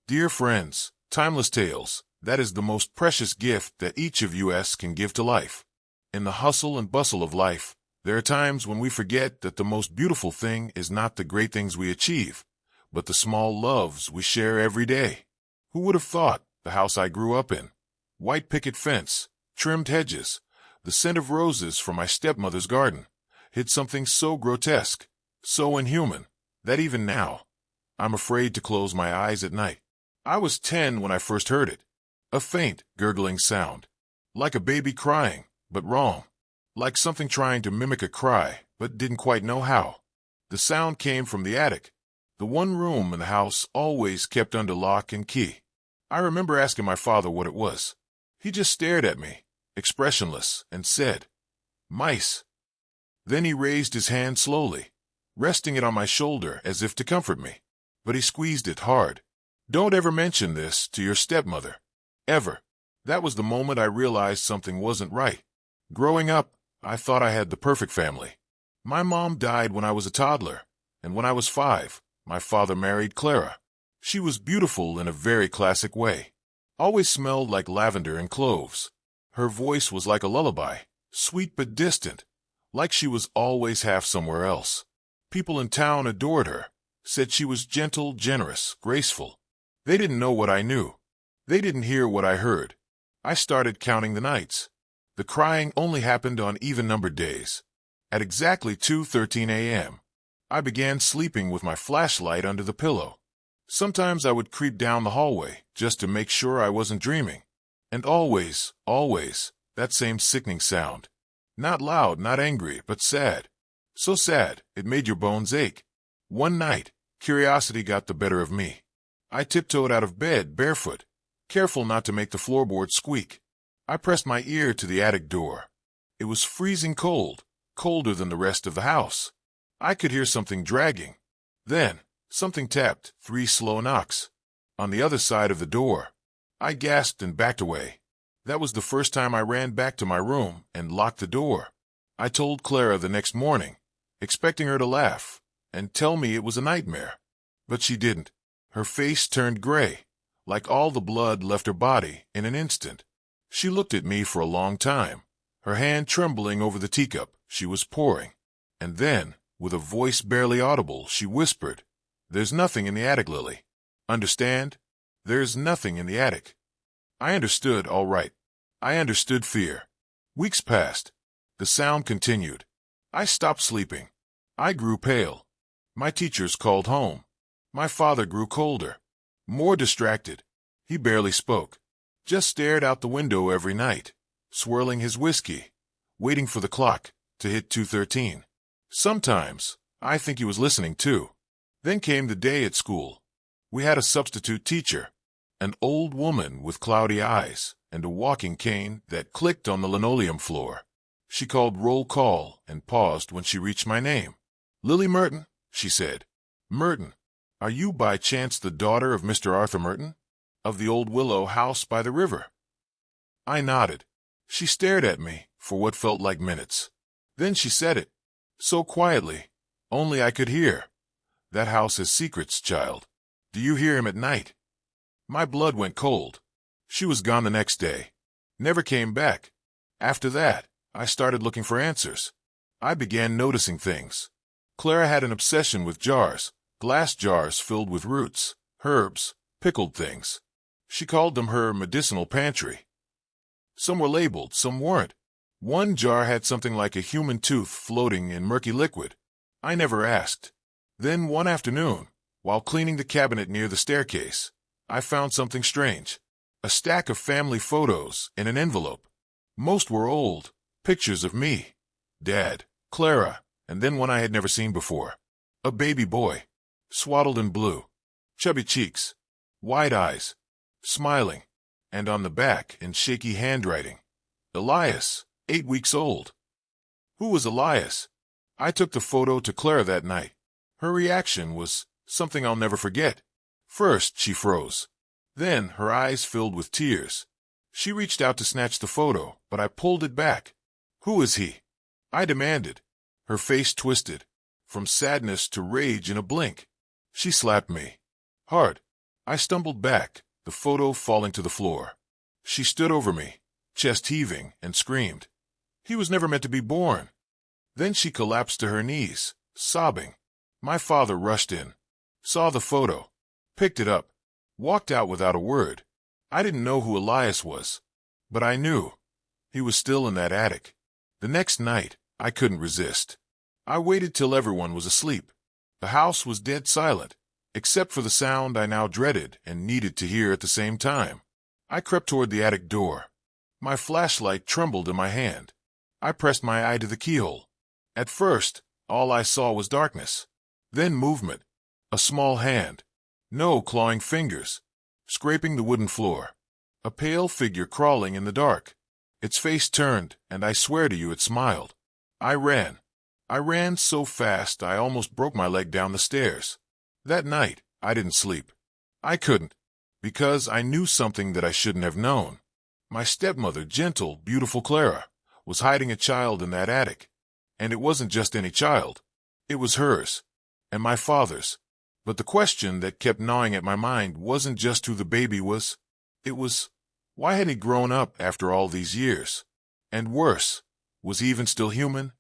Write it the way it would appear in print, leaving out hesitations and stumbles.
Dear friends, timeless tales, that is the most precious gift that each of us can give to life. In the hustle and bustle of life, there are times when we forget that the most beautiful thing is not the great things we achieve, but the small loves we share every day. Who would have thought the house I grew up in? White picket fence, trimmed hedges, the scent of roses from my stepmother's garden, hid something so grotesque, so inhuman, that even now, I'm afraid to close my eyes at night. I was 10 when I first heard it. A faint, gurgling sound. Like a baby crying, but wrong. Like something trying to mimic a cry, but didn't quite know how. The sound came from the attic, the one room in the house always kept under lock and key. I remember asking my father what it was. He just stared at me, expressionless, and said, "Mice." Then he raised his hand slowly, resting it on my shoulder as if to comfort me. But he squeezed it hard. "Don't ever mention this to your stepmother. Ever." That was the moment I realized something wasn't right. Growing up, I thought I had the perfect family. My mom died when I was a toddler, and when I was 5, my father married Clara. She was beautiful in a very classic way. Always smelled like lavender and cloves. Her voice was like a lullaby, sweet but distant, like she was always half somewhere else. People in town adored her, said she was gentle, generous, graceful. They didn't know what I knew. They didn't hear what I heard. I started counting the nights. The crying only happened on even-numbered days. At exactly 2:13 a.m., I began sleeping with my flashlight under the pillow. Sometimes I would creep down the hallway just to make sure I wasn't dreaming. And always, that same sickening sound. Not loud, not angry, but sad. So sad, it made your bones ache. One night, curiosity got the better of me. I tiptoed out of bed barefoot, careful not to make the floorboards squeak. I pressed my ear to the attic door. It was freezing cold, colder than the rest of the house. I could hear something dragging. Then, something tapped, 3 slow knocks. On the other side of the door. I gasped and backed away. That was the first time I ran back to my room and locked the door. I told Clara the next morning, expecting her to laugh and tell me it was a nightmare. But she didn't. Her face turned gray, like all the blood left her body in an instant. She looked at me for a long time, her hand trembling over the teacup she was pouring. And then, with a voice barely audible, she whispered, "There's nothing in the attic, Lily. Understand? There's nothing in the attic." I understood, all right. I understood fear. Weeks passed. The sound continued. I stopped sleeping. I grew pale. My teachers called home. My father grew colder, more distracted. He barely spoke, just stared out the window every night, swirling his whiskey, waiting for the clock to hit 2:13. Sometimes, I think he was listening too. Then came the day at school. We had a substitute teacher, an old woman with cloudy eyes and a walking cane that clicked on the linoleum floor. She called roll call and paused when she reached my name. "Lily Merton," she said. "Merton. Are you by chance the daughter of Mr. Arthur Merton, of the old willow house by the river?" I nodded. She stared at me for what felt like minutes. Then she said it, so quietly, only I could hear. "That house has secrets, child. Do you hear him at night?" My blood went cold. She was gone the next day. Never came back. After that, I started looking for answers. I began noticing things. Clara had an obsession with jars. Glass jars filled with roots, herbs, pickled things. She called them her medicinal pantry. Some were labeled, some weren't. One jar had something like a human tooth floating in murky liquid. I never asked. Then one afternoon, while cleaning the cabinet near the staircase, I found something strange. A stack of family photos in an envelope. Most were old, pictures of me, Dad, Clara, and then one I had never seen before. A baby boy. Swaddled in blue, chubby cheeks, wide eyes, smiling, and on the back in shaky handwriting, "Elias, 8 weeks old." Who was Elias? I took the photo to Clara that night. Her reaction was something I'll never forget. First, she froze. Then her eyes filled with tears. She reached out to snatch the photo, but I pulled it back. "Who is he?" I demanded. Her face twisted, from sadness to rage in a blink. She slapped me. Hard. I stumbled back, the photo falling to the floor. She stood over me, chest heaving, and screamed, "He was never meant to be born." Then she collapsed to her knees, sobbing. My father rushed in, saw the photo, picked it up, walked out without a word. I didn't know who Elias was, but I knew. He was still in that attic. The next night, I couldn't resist. I waited till everyone was asleep. The house was dead silent, except for the sound I now dreaded and needed to hear at the same time. I crept toward the attic door. My flashlight trembled in my hand. I pressed my eye to the keyhole. At first, all I saw was darkness. Then movement. A small hand. No clawing fingers. Scraping the wooden floor. A pale figure crawling in the dark. Its face turned, and I swear to you it smiled. I ran. I ran so fast I almost broke my leg down the stairs. That night, I didn't sleep. I couldn't, because I knew something that I shouldn't have known. My stepmother, gentle, beautiful Clara, was hiding a child in that attic. And it wasn't just any child. It was hers. And my father's. But the question that kept gnawing at my mind wasn't just who the baby was. It was, why had he grown up after all these years? And worse, was he even still human?